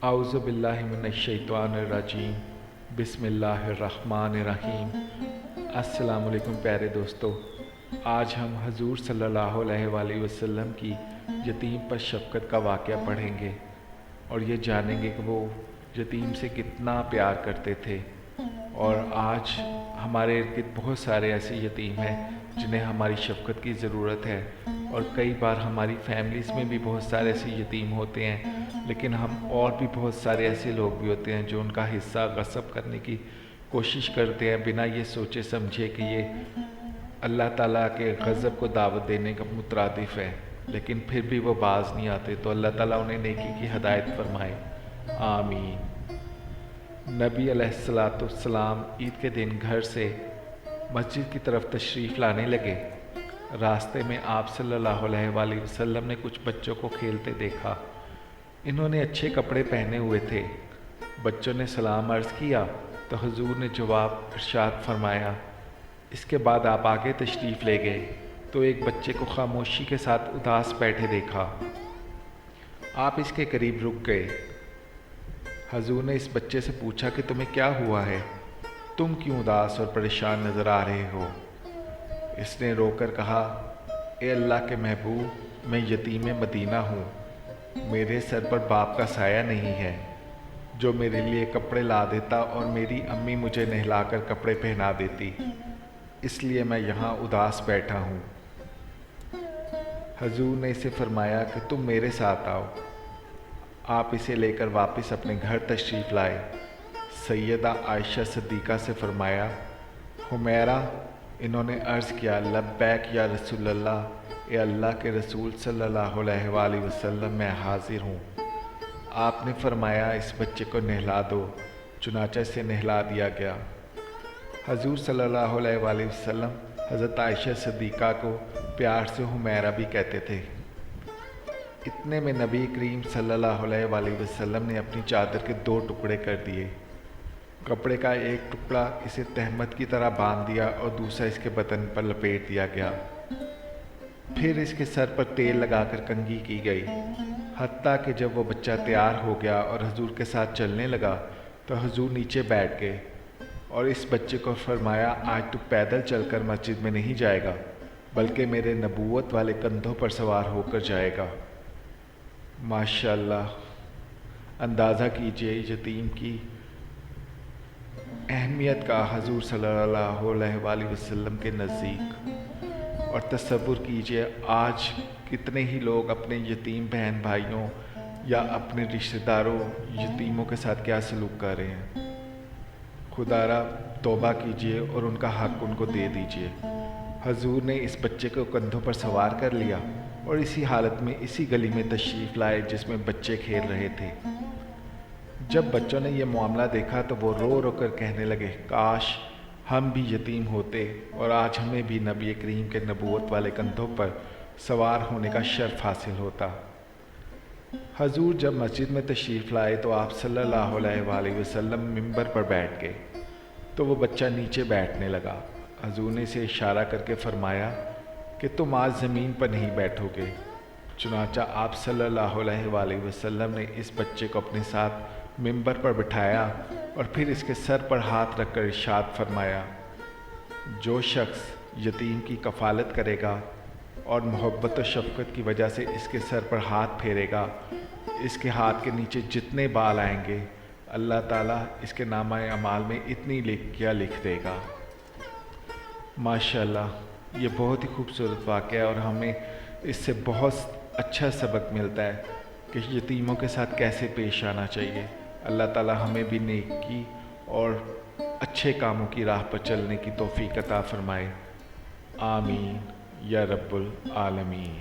اعوذ باللہ من الشیطان الرجیم بسم اللہ الرحمن الرحیم۔ السلام علیکم پیارے دوستو، آج ہم حضور صلی اللہ علیہ وآلہ وسلم کی یتیم پر شفقت کا واقعہ پڑھیں گے اور یہ جانیں گے کہ وہ یتیم سے کتنا پیار کرتے تھے۔ اور آج ہمارے ارد گرد بہت سارے ایسے یتیم ہیں جنہیں ہماری شفقت کی ضرورت ہے، اور کئی بار ہماری فیملیز میں بھی بہت سارے ایسے یتیم ہوتے ہیں، لیکن ہم اور بھی بہت سارے ایسے لوگ بھی ہوتے ہیں جو ان کا حصہ غصب کرنے کی کوشش کرتے ہیں بنا یہ سوچے سمجھے کہ یہ اللہ تعالیٰ کے غضب کو دعوت دینے کا مترادف ہے، لیکن پھر بھی وہ باز نہیں آتے۔ تو اللہ تعالیٰ انہیں نیکی کی ہدایت فرمائے، آمین۔ نبی علیہ السلام عید کے دن گھر سے مسجد کی طرف تشریف لانے لگے۔ راستے میں آپ صلی اللہ علیہ وآلہ وسلم نے کچھ بچوں کو کھیلتے دیکھا۔ انہوں نے اچھے کپڑے پہنے ہوئے تھے۔ بچوں نے سلام عرض کیا تو حضور نے جواب ارشاد فرمایا۔ اس کے بعد آپ آگے تشریف لے گئے تو ایک بچے کو خاموشی کے ساتھ اداس بیٹھے دیکھا۔ آپ اس کے قریب رک گئے۔ حضور نے اس بچے سے پوچھا کہ تمہیں کیا ہوا ہے؟ تم کیوں اداس اور پریشان نظر آ رہے ہو؟ اس نے رو کر کہا، اے اللہ کے محبوب، میں یتیم مدینہ ہوں۔ میرے سر پر باپ کا سایہ نہیں ہے جو میرے لیے کپڑے لا دیتا، اور میری امی مجھے نہلا کر کپڑے پہنا دیتی، اس لیے میں یہاں اداس بیٹھا ہوں۔ حضور نے اسے فرمایا کہ تم میرے ساتھ آؤ۔ آپ اسے لے کر واپس اپنے گھر تشریف لائے۔ سیدہ عائشہ صدیقہ سے فرمایا، حمیرہ، انہوں نے عرض کیا، لبیک یا رسول اللہ، اے اللہ کے رسول صلی اللہ علیہ وآلہ وسلم، میں حاضر ہوں۔ آپ نے فرمایا، اس بچے کو نہلا دو۔ چنانچہ اسے نہلا دیا گیا۔ حضور صلی اللہ علیہ وآلہ وسلم حضرت عائشہ صدیقہ کو پیار سے حمیرہ بھی کہتے تھے۔ اتنے میں نبی کریم صلی اللہ علیہ وآلہ وسلم نے اپنی چادر کے 2 ٹکڑے کر دیے۔ کپڑے کا ایک ٹکڑا اسے تہمت کی طرح باندھ دیا اور دوسرا اس کے بدن پر لپیٹ دیا گیا۔ پھر اس کے سر پر تیل لگا کر کنگھی کی گئی، حتیٰ کہ جب وہ بچہ تیار ہو گیا اور حضور کے ساتھ چلنے لگا تو حضور نیچے بیٹھ گئے اور اس بچے کو فرمایا، آج تو پیدل چل کر مسجد میں نہیں جائے گا، بلکہ میرے نبوت والے کندھوں پر سوار ہو کر جائے گا۔ ماشاءاللہ، اندازہ کیجئے یتیم کی اہمیت کا حضور صلی اللہ علیہ وآلہ وسلم کے نزدیک، اور تصور کیجئے آج کتنے ہی لوگ اپنے یتیم بہن بھائیوں یا اپنے رشتہ داروں یتیموں کے ساتھ کیا سلوک کر رہے ہیں۔ خدا را توبہ کیجئے اور ان کا حق ان کو دے دیجئے۔ حضور نے اس بچے کو کندھوں پر سوار کر لیا اور اسی حالت میں اسی گلی میں تشریف لائے جس میں بچے کھیل رہے تھے۔ جب بچوں نے یہ معاملہ دیکھا تو وہ رو رو کر کہنے لگے، کاش ہم بھی یتیم ہوتے اور آج ہمیں بھی نبی کریم کے نبوت والے کندھوں پر سوار ہونے کا شرف حاصل ہوتا۔ حضور جب مسجد میں تشریف لائے تو آپ صلی اللہ علیہ وآلہ وسلم ممبر پر بیٹھ گئے تو وہ بچہ نیچے بیٹھنے لگا۔ حضور نے اسے اشارہ کر کے فرمایا کہ تم آج زمین پر نہیں بیٹھو گے۔ چنانچہ آپ صلی اللہ علیہ وآلہ وسلم نے اس بچے کو اپنے ساتھ ممبر پر بٹھایا اور پھر اس کے سر پر ہاتھ رکھ کر ارشاد فرمایا، جو شخص یتیم کی کفالت کرے گا اور محبت و شفقت کی وجہ سے اس کے سر پر ہاتھ پھیرے گا، اس کے ہاتھ کے نیچے جتنے بال آئیں گے اللہ تعالیٰ اس کے نامہ اعمال میں اتنی نیکیاں لکھ دے گا۔ ماشاءاللہ، یہ بہت ہی خوبصورت واقعہ ہے اور ہمیں اس سے بہت اچھا سبق ملتا ہے کہ یتیموں کے ساتھ کیسے پیش آنا چاہیے۔ اللہ تعالیٰ ہمیں بھی نیکی اور اچھے کاموں کی راہ پر چلنے کی توفیق عطا فرمائے، آمین یا رب العالمین۔